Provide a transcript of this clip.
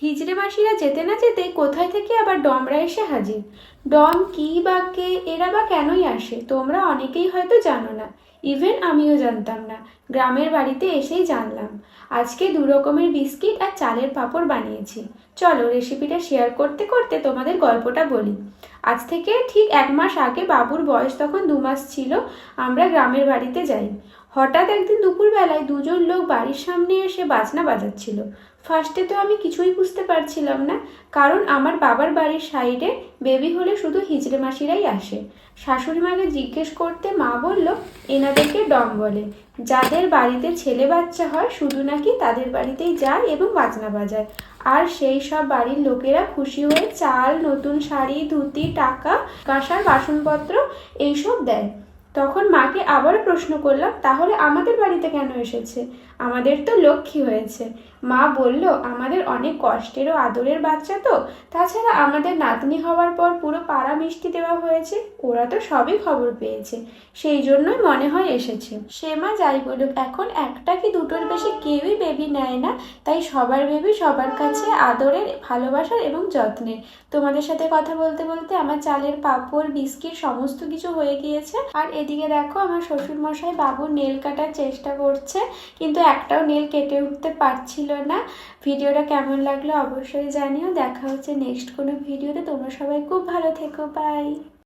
হিজড়ে মাসিরা যেতে না যেতেই কোথায় থেকে আবার ডমরা এসে হাজির। ডম কি বা কে, এরা বা কেনই আসে তোমরা অনেকেই হয়তো জানো না। ইভেন আমিও জানতাম না, গ্রামের বাড়িতে এসেই জানলাম। আজকে 2 রকমের বিস্কিট আর চালের পাঁপড় বানিয়েছি। চলো রেসিপিটা শেয়ার করতে করতে তোমাদের গল্পটা বলি। আজ থেকে ঠিক 1 মাস আগে, বাবুর বয়স তখন 2 মাস ছিল, আমরা গ্রামের বাড়িতে যাই। হঠাৎ একদিন দুপুরবেলায় 2জন লোক বাড়ির সামনে এসে বাজনা বাজাচ্ছিল। ফার্স্টে তো আমি কিছুই বুঝতে পারছিলাম না, কারণ আমার বাবার বাড়ির সাইডে বেবি হলে শুধু হিজড়ে মাসিরাই আসে। শাশুড়ি মাকে জিজ্ঞেস করতে মা বলল, এনাদেরকে ডম বলে। যাদের বাড়িতে ছেলে বাচ্চা হয় শুধু নাকি তাদের বাড়িতেই যায় এবং বাজনা বাজায়। আর সেই সব বাড়ির লোকেরা খুশি হয়ে চাল, নতুন শাড়ি, ধুতি, টাকা, কাঁসার বাসনপত্র এইসব দেয়। তখন মাকে আবার প্রশ্ন করলাম, তাহলে আমাদের বাড়িতে কেন এসেছে? আমাদের তো লক্ষ্মী হয়েছে। মা বলল, আমাদের অনেক কষ্টের ও আদরের বাচ্চা তো, তাছাড়া আমাদের নাতনি হওয়ার পর পুরো পাড়া মিষ্টি দেওয়া হয়েছে, ওরা তো সবই খবর পেয়েছে, সেই জন্যই মনে হয় এসেছে। সে মা যাই বলুক, এখন একটা কি দুটোর বেশি কেউই বেবি নেয় না, তাই সবার বেবি সবার কাছে আদরের, ভালোবাসার এবং যত্নের। তোমাদের সাথে কথা বলতে বলতে আমার চালের পাঁপড়, বিস্কিট সমস্ত কিছু হয়ে গিয়েছে। আর এদিকে দেখো, আমার শ্বশুর মশাই বাবুর নেল কাটার চেষ্টা করছে, কিন্তু একটাও নেল কেটে উঠতে পারছিল না। ভিডিওটা কেমন লাগলো অবশ্যই জানিও। দেখা হচ্ছে নেক্সট কোনো ভিডিওতে। তোমরা সবাই খুব ভালো থেকো, বাই।